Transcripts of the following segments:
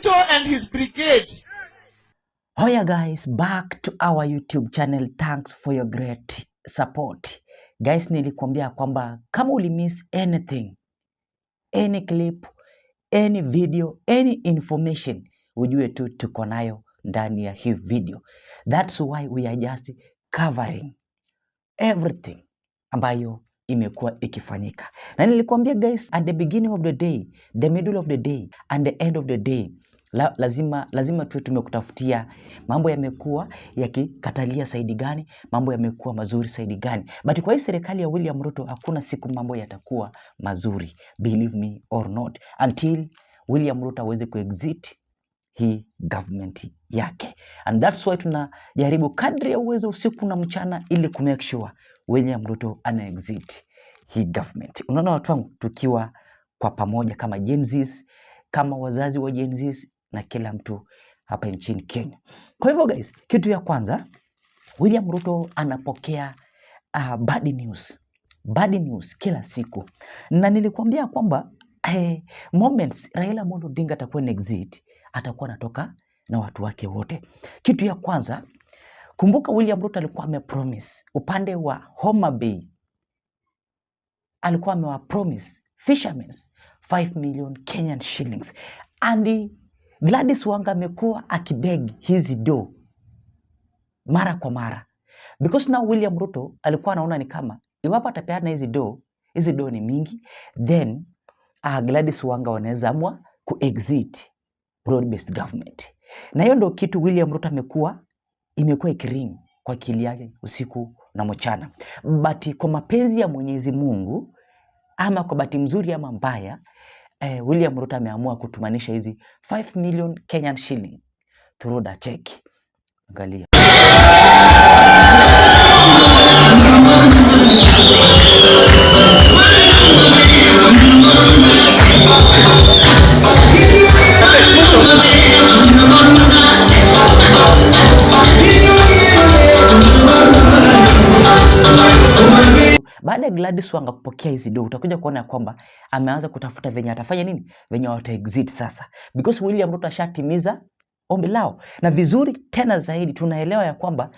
Ruto and his brigade. Hiya guys, back to our YouTube channel. Thanks for your great support. Guys, nilikuambia kwamba kama ulimiss anything, any clip, any video, any information, ujue tu tuko nayo ndani ya hii video. That's why we are just covering everything ambayo imekuwa ikifanyika. Na nilikuambia guys, at the beginning of the day, the middle of the day, and the end of the day, lazima tuwe tumekutafutia mambo yamekuwa yakikatalia saidi gani, mambo yamekuwa mazuri saidi gani. But kwa hii serikali ya William Ruto hakuna siku mambo yatakuwa mazuri, believe me or not, until William Ruto aweze kuexit hii government yake. And that's why tunajaribu kadri ya uwezo usiku na mchana ili kumake sure William Ruto ana exit hii government. Unaona watu wangu, tukiwa kwa pamoja kama Gen Zs, kama wazazi wa Gen Zs na kila mtu hapa nchini Kenya. Kwa hivyo guys, kitu ya kwanza, William Ruto anapokea bad news kila siku. Na nilikuambia kwamba moments Raila Odinga atakuwa exit, atakuwa anatoka na watu wake wote. Kitu ya kwanza, kumbuka William Ruto alikuwa amepromise upande wa Homa Bay, alikuwa amewapromise fishermen 5 million Kenyan shillings. And Gladys Wanga amekuwa akibeg hizi do mara kwa mara, because now William Ruto alikuwa anaona ni kama iwapo atapeana hizi do ni mingi, then Gladys Wanga wanaweza amua kuexit broad-based government. Na hiyo ndio kitu William Ruto imekuwa ikiring kwa akili yake usiku na mchana. But kwa mapenzi ya Mwenyezi Mungu, ama kwa bahati mzuri ama mbaya, William Ruto ameamua kutumanisha hizi 5 million Kenyan shilling through the check. Angalia. Baada ya Gladys Wanga kupokea hizi do, utakuja kuona kwamba ameanza kutafuta venye atafanya nini, venye wata exit sasa, because William Ruto ashatimiza ombi lao. Na vizuri tena zaidi tunaelewa ya kwamba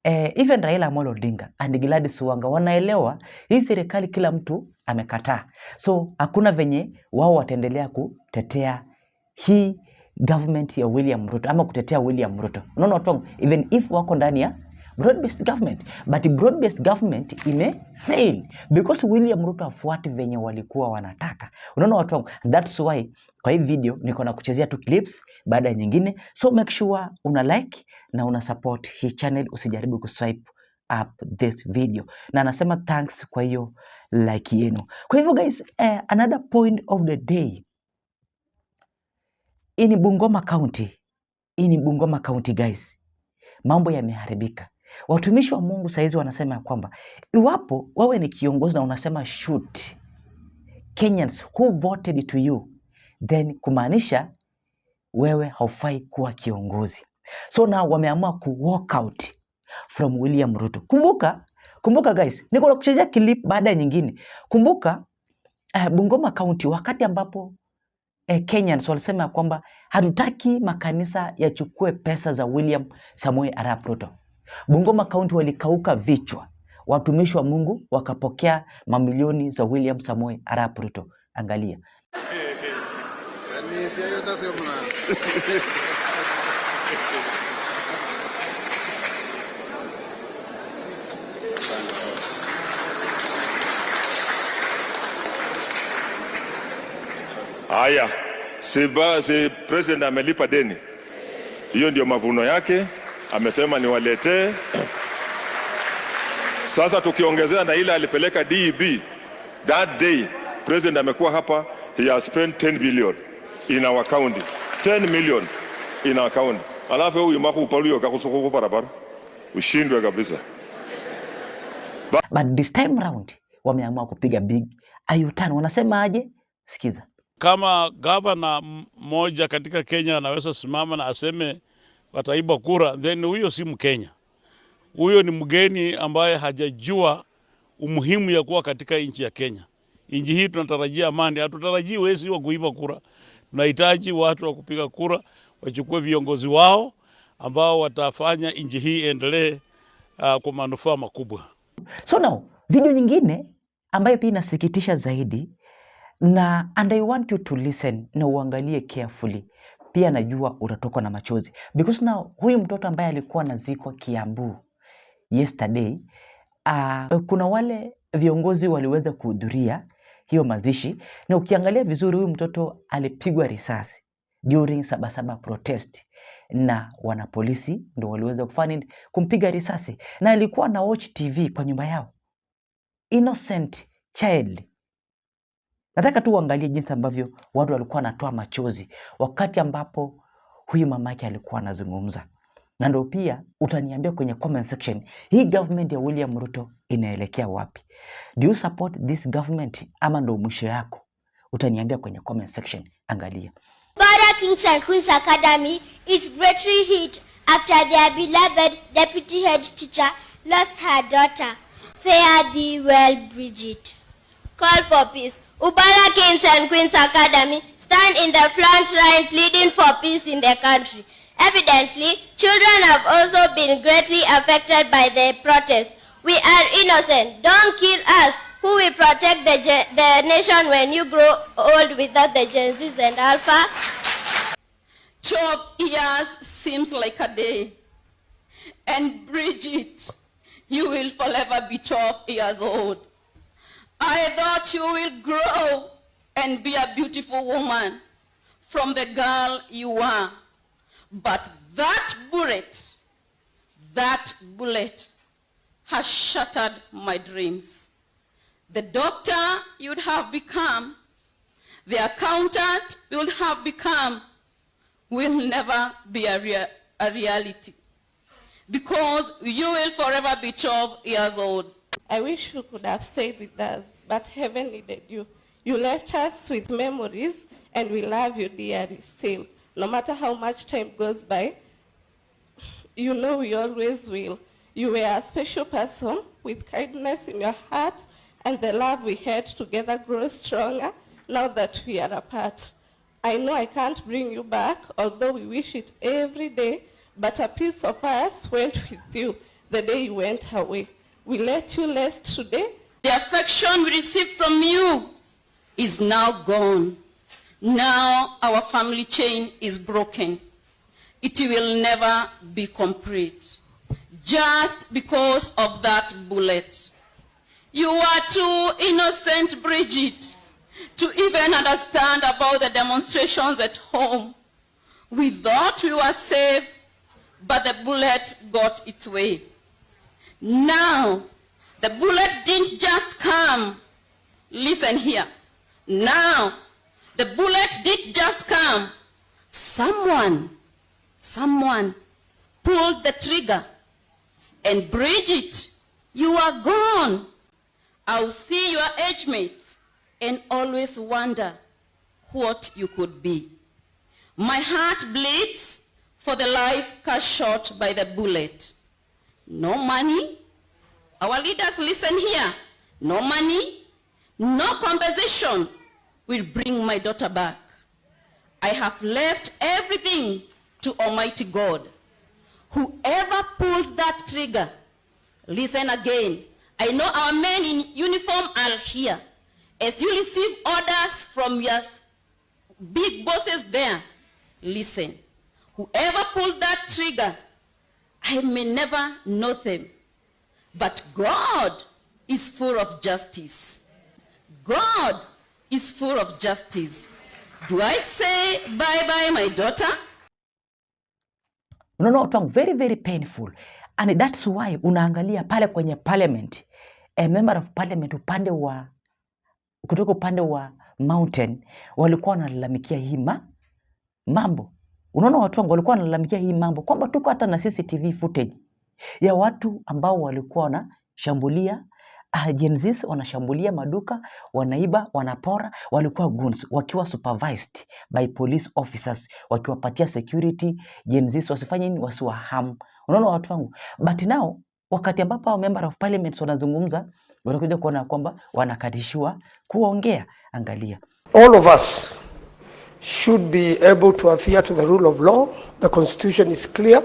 even Raila Odinga and Gladys Wanga wanaelewa hii serikali kila mtu amekataa, so hakuna venye wao wataendelea kutetea hii government ya William Ruto ama kutetea William Ruto. Unaona watu, even if wako ndani ya broad-based government, but broad-based government fail because William Ruto afuati venye walikuwa wanataka. Unaona watu wangu, that's why kwa hii video niko na kuchezea tu clips baada ya nyingine, so make sure una like na una support hii channel, usijaribu kuswipe up this video. Na nasema thanks kwa hiyo like yenu. Kwa hivyo guys, another point of the day, ini Bungoma County guys, mambo yameharibika. Watumishi wa Mungu saizi wanasema kwamba iwapo wewe ni kiongozi na unasema shoot Kenyans who voted to you, then kumaanisha wewe haufai kuwa kiongozi. So now wameamua ku walk out from William Ruto. Kumbuka guys, niko na kuchezea clip baada ya nyingine. Kumbuka Bungoma County, wakati ambapo Kenyans walisema kwamba hatutaki makanisa yachukue pesa za William Samoei Arap Ruto, Bungoma County walikauka vichwa, watumishi wa Mungu wakapokea mamilioni za William Samoei Arap Ruto. Angalia. Haya, si president amelipa deni. Hiyo ndio mavuno yake, amesema niwaletee. Sasa tukiongezea na ile alipeleka DEB, that day president amekuwa hapa, he has spent 10 billion in our county. 10 million in our county. Alafu huyu mako upalio kakusuko barabara. Ushindwe kabisa. But this time round wameamua kupiga big ayutan. Wanasema aje? Sikiza. Kama gavana mmoja katika Kenya anaweza simama na aseme wataiba kura, then huyo si Mkenya. Huyo ni mgeni ambaye hajajua umuhimu ya kuwa katika nchi ya Kenya. Nchi hii tunatarajia amani, hatutarajii wezi wa kuiba kura. Tunahitaji watu wa kupiga kura wachukue viongozi wao ambao watafanya nchi hii endelee kwa manufaa makubwa. So now, video nyingine ambayo pia inasikitisha zaidi and I want you to listen na uangalie carefully. Pia najua utatoka na machozi because now huyu mtoto ambaye alikuwa anazikwa Kiambu yesterday, kuna wale viongozi waliweza kuhudhuria hiyo mazishi, na ukiangalia vizuri huyu mtoto alipigwa risasi during Sabasaba protest, na wanapolisi ndio waliweza kufanya kumpiga risasi, na alikuwa na watch TV kwa nyumba yao. Innocent child. Nataka tu uangalie jinsi ambavyo watu walikuwa wanatoa machozi wakati ambapo huyu mamake alikuwa anazungumza. Na ndio pia utaniambia kwenye comment section, hii government ya William Ruto inaelekea wapi? Do you support this government ama ndio mwisho yako? Utaniambia kwenye comment section. Angalia. Bara Kings and Queens Academy is greatly hit after their beloved deputy head teacher lost her daughter. Fare thee well, Bridget. Call for peace. Ubara Kings and Queens Academy stand in the front line pleading for peace in the country. Evidently, children have also been greatly affected by the protests. We are innocent. Don't kill us. Who will protect the nation when you grow old without the Gen Zs and Alpha? 12 years seems like a day. And Bridget, you will forever be 12 years old. I thought you will grow and be a beautiful woman from the girl you are. But that bullet has shattered my dreams. The doctor you'd have become, the accountant you'd have become, will never be a reality. Because you will forever be 12 years old. I wish you could have stayed with us, but heaven needed you. You left us with memories, and we love you dearly still. No matter how much time goes by, you know we always will. You were a special person with kindness in your heart, and the love we had together grows stronger now that we are apart. I know I can't bring you back, although we wish it every day, but a piece of us went with you the day you went away. We let you rest today. The affection we received from you is now gone. Now our family chain is broken. It will never be complete. Just because of that bullet. You are too innocent, Bridget, to even understand about the demonstrations at home. We thought we were safe, but the bullet got its way. Now, the bullet didn't just come. Listen here. Now, the bullet didn't just come. Someone pulled the trigger. And Bridget, you are gone. I'll see your age mates and always wonder what you could be. My heart bleeds for the life cut short by the bullet. No money. Our leaders, listen here. No money, no compensation will bring my daughter back. I have left everything to Almighty God. Whoever pulled that trigger, listen again. I know our men in uniform are here. As you receive orders from your big bosses there, listen. Whoever pulled that trigger, I may never know them. But God is full of justice. God is full of justice. Do I say bye-bye, my daughter? No, very, very painful. And that's why unaangalia pale kwenye parliament, a member of parliament kutoka upande wa mountain walikuwa wanalalamikia hii mambo. Unaona watu wangu walikuwa wanalalamikia hii mambo kwamba tuko hata na CCTV footage ya watu ambao walikuwa wanashambulia Gen Zs, wanashambulia maduka, wanaiba, wanapora, walikuwa goons wakiwa supervised by police officers, wakiwapatia security Gen Zs wasifanye nini, wasiwahamu. Unaona watu wangu, but now wakati ambapo member of parliament wanazungumza, wanakuja kuona kwamba wanakatishiwa kuongea. Angalia. All of us should be able to adhere to the rule of law. The Constitution is clear.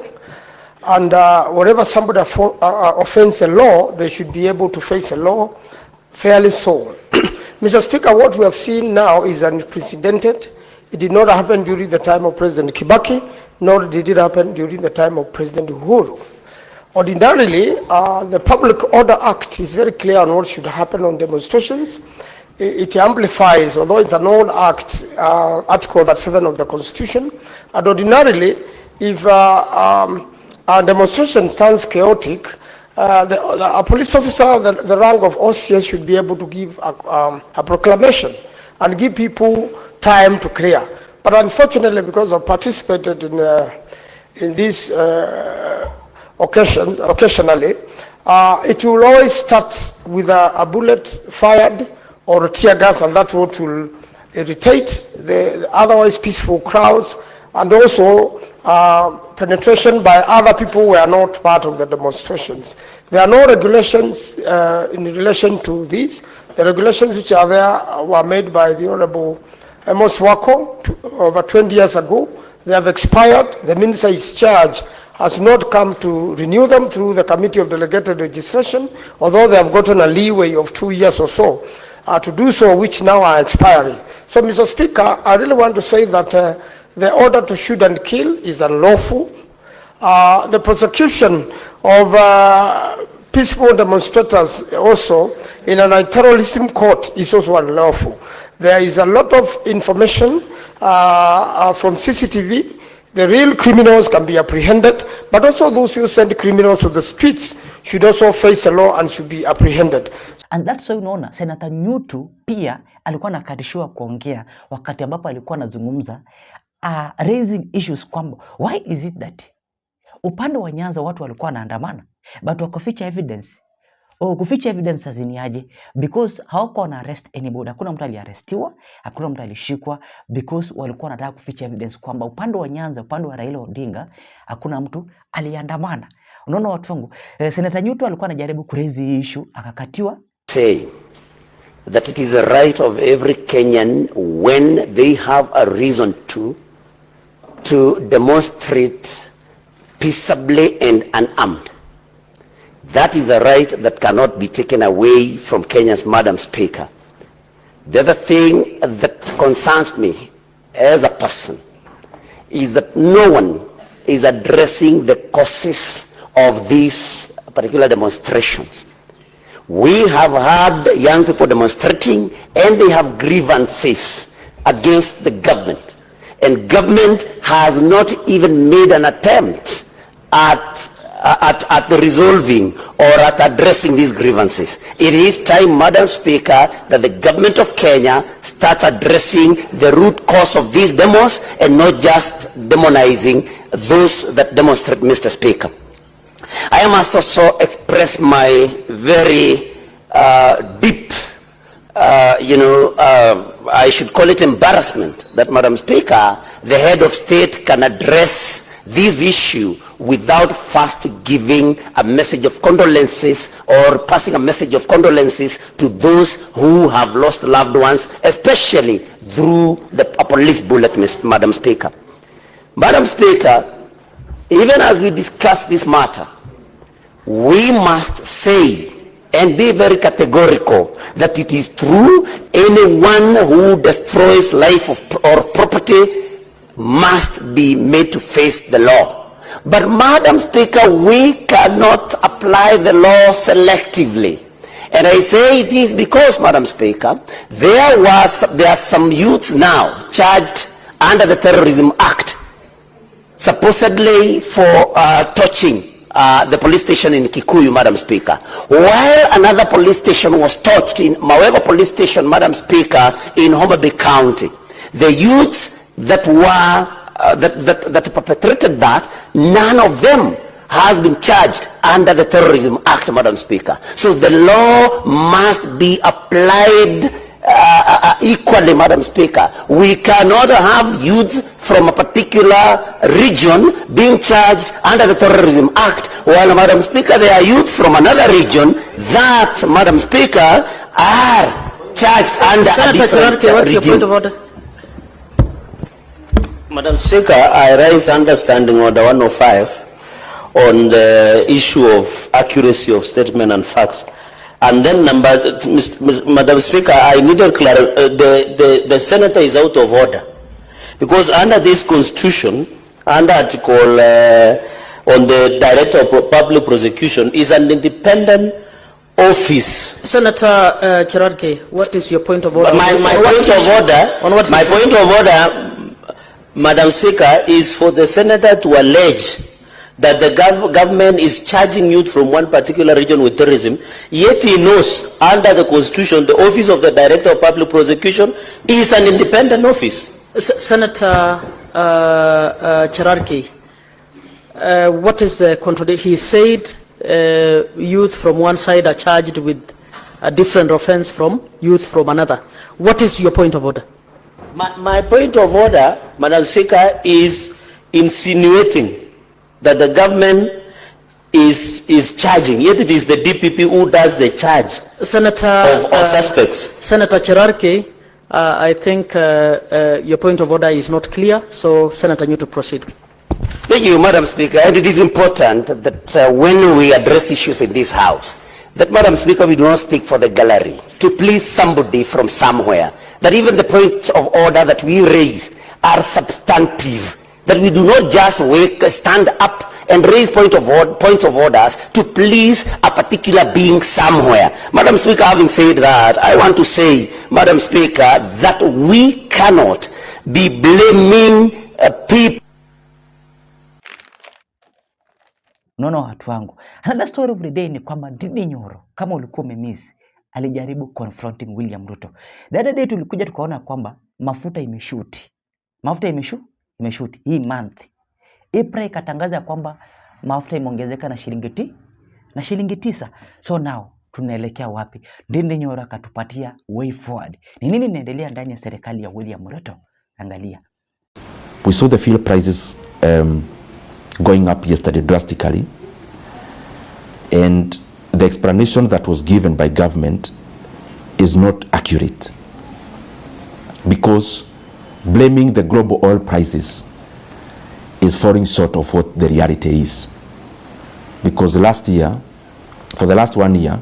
And whenever somebody offends the law, they should be able to face the law fairly so. Mr. Speaker, what we have seen now is unprecedented. It did not happen during the time of President Kibaki, nor did it happen during the time of President Uhuru. Ordinarily, the Public Order Act is very clear on what should happen on demonstrations. It amplifies, although it's an old act, Article 37 of the Constitution. And ordinarily, if a demonstration turns chaotic, a police officer, the rank of OCS, should be able to give a proclamation and give people time to clear. But unfortunately, because I've participated in this occasionally, it will always start with a bullet fired or a tear gas, and that what will irritate the otherwise peaceful crowds, and also penetration by other people who are not part of the demonstrations. There are no regulations in relation to this. The regulations which are there were made by the Honorable Amos Wako over 20 years ago. They have expired. The minister is charged has not come to renew them through the Committee of Delegated Registration, although they have gotten a leeway of 2 years or so to do so, which now are expiring. So, Mr. Speaker, I really want to say that the order to shoot and kill is unlawful. The prosecution of peaceful demonstrators also in an anti-terrorism court is also unlawful. There is a lot of information from CCTV. The real criminals can be apprehended, but also those who send criminals to the streets should also face the law and should be apprehended. And that's why unaona Senator Ruto pia alikuwa anakatishiwa kuongea wakati ambapo alikuwa anazungumza raising issues kwamba why is it that upande wa Nyanza watu walikuwa wanaandamana but wakaficha evidence. Kuficha evidence haziniaje? Because hawakuwa na arrest anybody. Hakuna mtu aliarestiwa, hakuna mtu alishikwa, because walikuwa wanataka kuficha evidence kwamba upande wa Nyanza, upande wa Raila Odinga, hakuna mtu aliandamana. Unaona watu wangu, Senator Ruto alikuwa anajaribu kuraise issue akakatiwa. Say that it is the right of every Kenyan when they have a reason to demonstrate peaceably and unarmed. That is a right that cannot be taken away from Kenya's Madam Speaker. The other thing that concerns me as a person is that no one is addressing the causes of these particular demonstrations. We have had young people demonstrating and they have grievances against the government. And government has not even made an attempt at resolving or at addressing these grievances. It is time, Madam Speaker, that the government of Kenya starts addressing the root cause of these demos and not just demonizing those that demonstrate, Mr. Speaker. I must also express my very deep, I should call it embarrassment that, Madam Speaker, the head of state can address this issue without first giving a message of condolences or passing a message of condolences to those who have lost loved ones, especially through a police bullet, Madam Speaker. Madam Speaker, even as we discuss this matter, we must say and be very categorical that it is true anyone who destroys life or property must be made to face the law. But Madam Speaker, we cannot apply the law selectively. And I say this because, Madam Speaker, there are some youths now charged under the Terrorism Act, supposedly for touching the police station in Kikuyu, Madam Speaker. While another police station was touched in Mawego Police Station, Madam Speaker, in Homa Bay County. The youths that were that perpetrated that, none of them has been charged under the Terrorism Act, Madam Speaker. So the law must be applied equally, Madam Speaker. We cannot have youths from a particular region being charged under the Terrorism Act, while, Madam Speaker, there are youths from another region that, Madam Speaker, are charged under a different regime. Madam Speaker, I raise understanding order 105 on the issue of accuracy of statement and facts. And then Madam Speaker, I needed the senator is out of order. Because under this constitution, under article on the Director of Public Prosecution is an independent office. Senator Cherargei, what is your point of order? My point of order, Madam Speaker, is for the senator to allege that the government is charging youth from one particular region with terrorism, yet he knows under the constitution the office of the Director of Public Prosecution is an independent office. Senator Cherargei, what is the contradiction? He said youth from one side are charged with a different offense from youth from another. What is your point of order? My point of order, Madam Speaker, is insinuating that the government is charging, yet it is the DPP who does the charge of suspects. Senator Cherargei, I think your point of order is not clear, so Senator, you to proceed. Thank you, Madam Speaker. And it is important that when we address issues in this House, that, Madam Speaker, we do not speak for the gallery to please somebody from somewhere, that even the points of order that we raise are substantive, that we do not just stand up and raise points of orders to please a particular being somewhere. Madam Speaker, having said that, I want to say, Madam Speaker, that we cannot be blaming people. Nono watu wangu. Another story of the day ni kwamba Ndindi Nyoro, kama ulikuwa umemiss, alijaribu confronting William Ruto. The other day tulikuja tukaona kwamba mafuta imeshuti. Mafuta imeshuti hii month. April ikatangaza kwamba mafuta imeongezeka na shilingi 9. So now tunaelekea wapi? Ndindi Nyoro akatupatia way forward. Ni nini inaendelea ndani ya serikali ya William Ruto? Angalia. We saw the fuel prices going up yesterday drastically, and the explanation that was given by government is not accurate, because blaming the global oil prices is falling short of what the reality is. Because last year, for the last 1 year,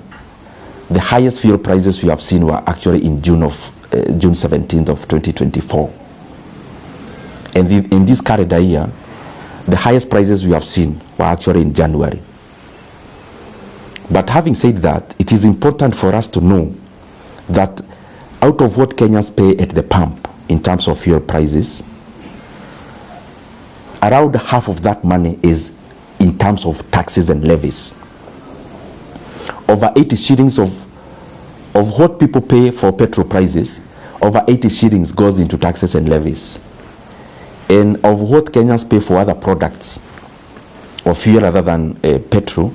the highest fuel prices we have seen were actually in June 17th of 2024. And in this calendar year, the highest prices we have seen were actually in January. But having said that, it is important for us to know that out of what Kenyans pay at the pump in terms of fuel prices, around half of that money is in terms of taxes and levies. Over 80 shillings of what people pay for petrol prices, over 80 shillings goes into taxes and levies. And of what Kenyans pay for other products or fuel other than petrol,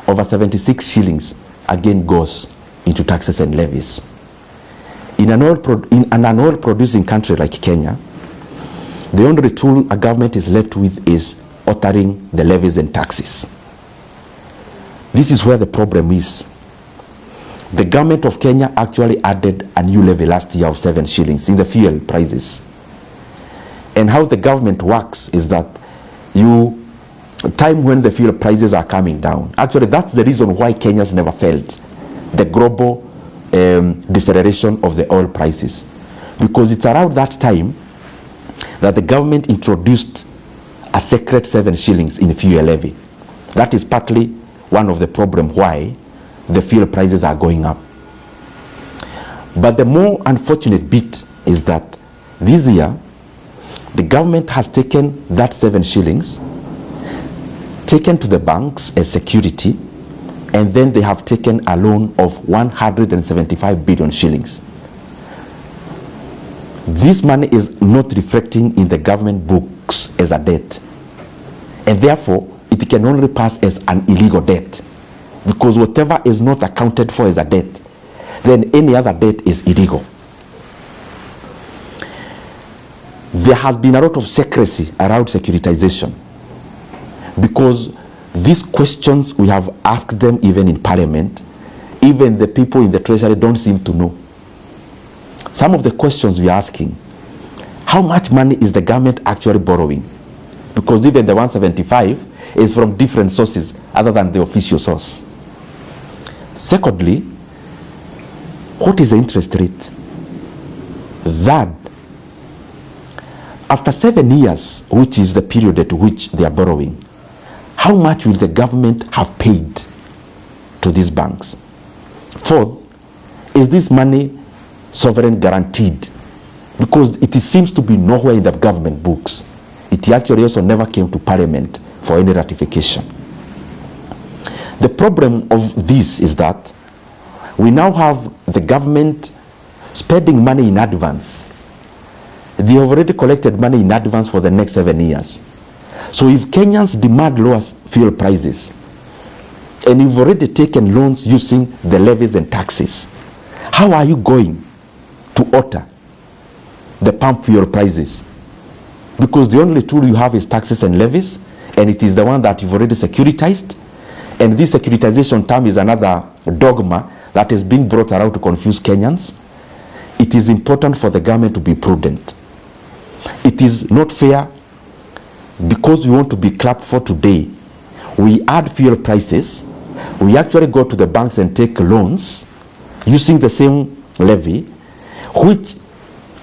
over 76 shillings again goes into taxes and levies. In an oil producing country like Kenya, the only tool a government is left with is altering the levies and taxes. This is where the problem is. The government of Kenya actually added a new levy last year of 7 shillings in the fuel prices. And how the government works is that time when the fuel prices are coming down, actually that's the reason why Kenya's never felt the global deceleration of the oil prices. Because it's around that time that the government introduced a secret 7 shillings in fuel levy. That is partly one of the problems why the fuel prices are going up. But the more unfortunate bit is that this year, the government has taken that 7 shillings, taken to the banks as security, and then they have taken a loan of 175 billion shillings. This money is not reflecting in the government books as a debt, and therefore it can only pass as an illegal debt, because whatever is not accounted for as a debt, then any other debt is illegal. There has been a lot of secrecy around securitization, because these questions we have asked them even in Parliament, even the people in the Treasury don't seem to know. Some of the questions we are asking how much money is the government actually borrowing? Because even the 175 is from different sources other than the official source. Secondly, what is the interest rate? Third, after 7 years, which is the period at which they are borrowing, how much will the government have paid to these banks? Fourth, is this money sovereign guaranteed? Because it seems to be nowhere in the government books. It actually also never came to Parliament for any ratification. The problem of this is that we now have the government spending money in advance. They have already collected money in advance for the next 7 years. So if Kenyans demand lower fuel prices, and you've already taken loans using the levies and taxes, how are you going to alter the pump fuel prices? Because the only tool you have is taxes and levies, and it is the one that you've already securitized. And this securitization term is another dogma that is being brought around to confuse Kenyans. It is important for the government to be prudent. It is not fair because we want to be clapped for today. We add fuel prices. We actually go to the banks and take loans using the same levy, which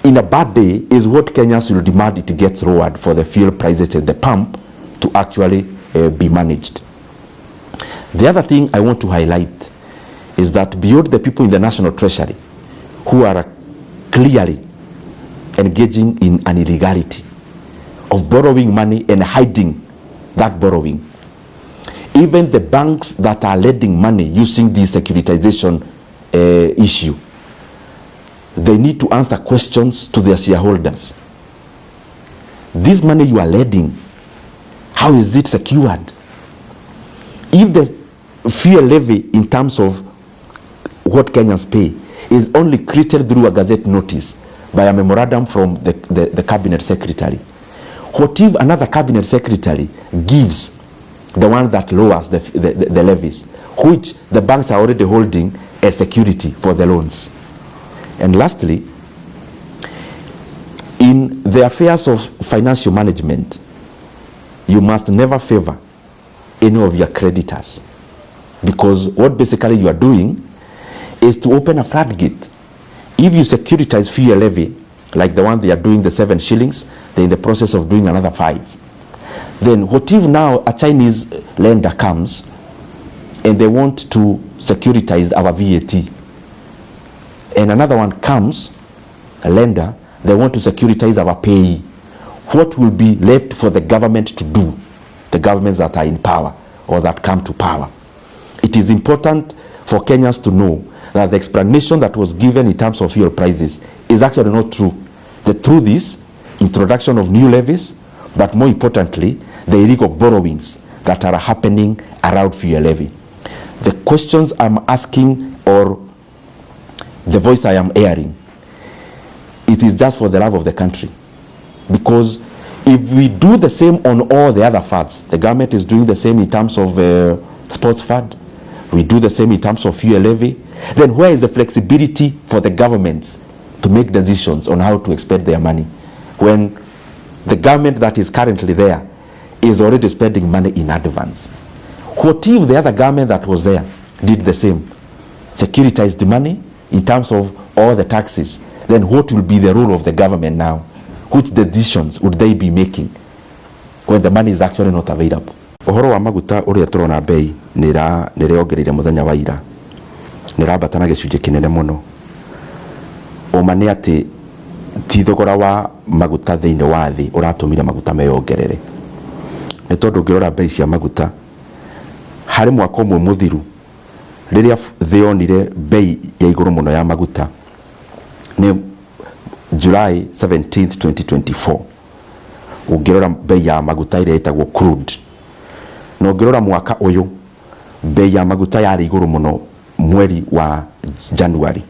in a bad day is what Kenyans will demand it gets lowered for the fuel prices at the pump to actually be managed. The other thing I want to highlight is that beyond the people in the National Treasury who are clearly engaging in an illegality of borrowing money and hiding that borrowing, even the banks that are lending money using the securitization issue, they need to answer questions to their shareholders. This money you are lending, how is it secured? If the fuel levy in terms of what Kenyans pay is only created through a gazette notice by a memorandum from the cabinet secretary, what if another cabinet secretary gives the one that lowers the levies, which the banks are already holding as security for the loans? And lastly, in the affairs of financial management, you must never favor any of your creditors, because what basically you are doing is to open a floodgate. If you securitize fuel levy, like the one they are doing, the 7 shillings, they're in the process of doing another 5. Then what if now a Chinese lender comes and they want to securitize our VAT, and another one comes, a lender, they want to securitize our payee? What will be left for the government to do, the governments that are in power or that come to power? It is important for Kenyans to know that the explanation that was given in terms of fuel prices is actually not true. The truth is introduction of new levies, but more importantly, the illegal borrowings that are happening around fuel levy. The questions I'm asking, or the voice I am airing, it is just for the love of the country. Because if we do the same on all the other funds, the government is doing the same in terms of sports fund, we do the same in terms of fuel levy, then where is the flexibility for the governments to make decisions on how to expend their money, when the government that is currently there is already spending money in advance? What if the other government that was there did the same, securitized the money in terms of all the taxes? Then what will be the role of the government now? Which decisions would they be making when the money is actually not available? Ohoro wa maguta uria turona bei niriongereire muthenya wa ira, nirambata na gicunje kinene muno. Uma ni ati ti thogora wa maguta thiini wa thi uratumire maguta meyongerere, ni tondu ngirora bei cia maguta hari mwaka umwe muthiru riria thi yonire bei ya iguru muno ya maguta ni July 17th 2024. Ungirora bei ya maguta iria itagwo crude, no ngirora mwaka uyu bei ya maguta yari iguru muno mweri wa January.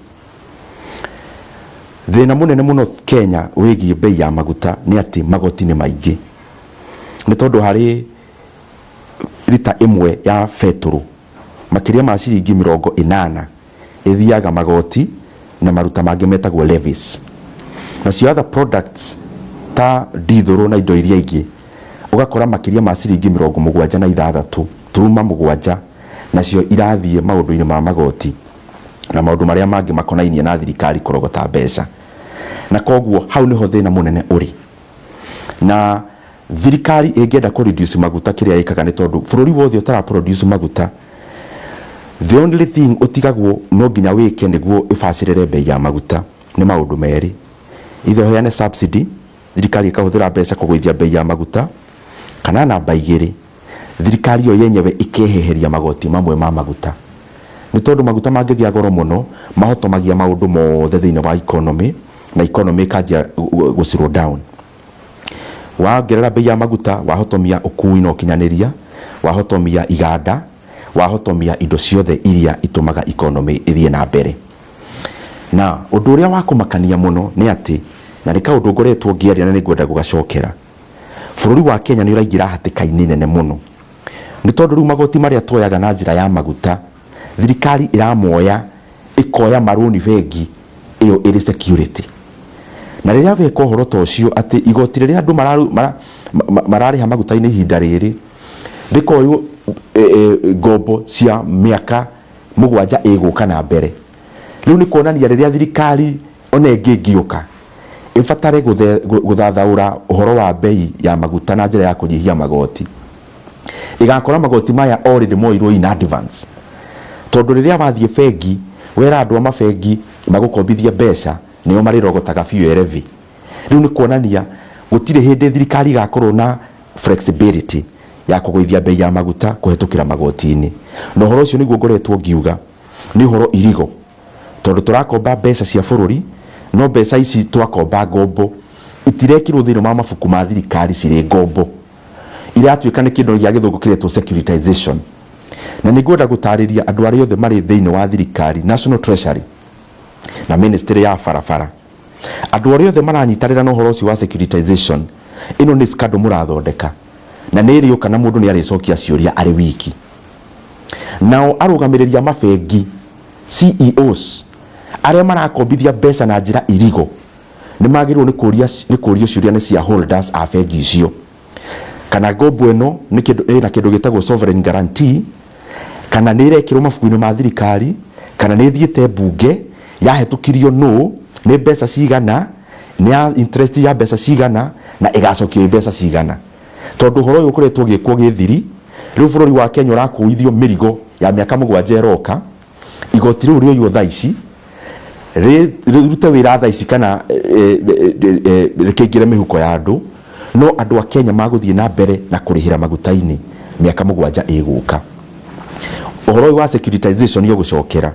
Thina munene muno Kenya wigie bei ya maguta ni ati magoti ni maingi, ni tondu hari lita imwe ya feturu makiria ma ciringi 80 ithiaga magoti na maruta mangi metagwo levies. Nacio other products ta ndithuru na indo iria ingi ugakora makiria ma ciringi 76 turuma mugwanja nacio irathie maundu-ini ma magoti na maundu maria mangi makonainie na thirikari kurogota mbeca na koguo hau niho thina munene uri na thirikari ingenda ku reduce maguta kiria ikaga ni tondu bururi wothe utara produce maguta the only thing utigagwo no nginya wike niguo ibacirire bei ya maguta ni maundu meri itho heane subsidy thirikari ikahuthira mbeca kugwithia bei ya maguta kana namba igiri thirikari yo yenyewe ikeheheria magoti mamwe ma maguta ni tondu maguta mangigia goro muno mahotomagia maundu mothe thiini wa economy na economy kanjia go slow down waongerera bei ya maguta wahotomia ukui no kinyaniria wahotomia iganda wahotomia indo ciothe iria itumaga economy ithie na mbere na undu uria wakumakania muno ni ati na reka undu ngoretwo ngiaria na ningwenda gugacokera bururi wa Kenya ni uraingira hatikaini nene muno ni tondu riu magoti maria twoyaga na njira ya maguta thirikari iramoya ikoya maruni bengi iyo iri security na riria veka uhoro ta ucio ati igoti riria andu marariha maguta-ini ihinda riri rikoyo ngombo cia miaka 7 iguka na mbere riu ni kuonania riria thirikari ona ingiuka ifatare guthathaura uhoro wa bei ya maguta na njira ya kunyihia magoti igakora magoti maya already moirwo in advance tondu riria wathie bengi wera andu ama bengi magukombithia mbeca nio marirogotaga biu erevi riu ni kuonania gutire hindi thirikari gakorwo na flexibility ya kugwithia bei ya maguta kuhetukira magoti-ini no horo ucio niguo ngoretwo ngiuga ni horo irigo tondu turakomba mbeca cia bururi no mbeca ici twakomba ngombo itirekirwo thiini ma mabuku ma thirikari ciri ngombo iratuika ni kindu gia githungu kiretwo securitization na ningwenda gutariria andu aria othe mari thiini wa thirikari National Treasury na Ministry ya barabara andu aria othe maranyitarira no horo ucio wa securitization ino ni scandal murathondeka na nirio kana mundu ni aricokia ciuria ari wiki nao arugamiriria mabengi CEOs aria marakombithia mbeca na njira irigo ni magirwo ni kuria ciuria ni cia holders a bengi icio kana ngombo ino ni kindu gitagwo sovereign guarantee kana ni irekirwo mabuku-ini ma thirikari kana ni thiete bunge yahitukirio no ni mbeca cigana ni interest ya mbeca cigana na igacokio mbeca cigana tondu horo uyu kuretwo gikwo githiri riu bururi wa Kenya urakuithio mirigo ya miaka 7 eroka igoti riu rio thaa ici rute wira thaa ici kana rikingire mihuko ya andu no andu a Kenya maguthie na mbere na kurihira maguta-ini miaka 7 iguka uhoro wa securitization yo gucokera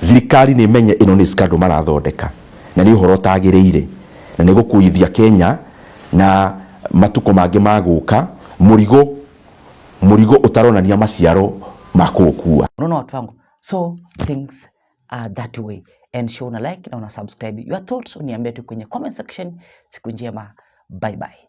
thirikari ni menye ino ni scandal marathondeka na ni uhoro tagiriire na ni gukuithia Kenya na matuko mangi maguka murigo utaronania maciaro makukua unaona watu wangu so things are that way and show na like na una subscribe your thoughts uniambie tu kwenye comment section siku njema bye bye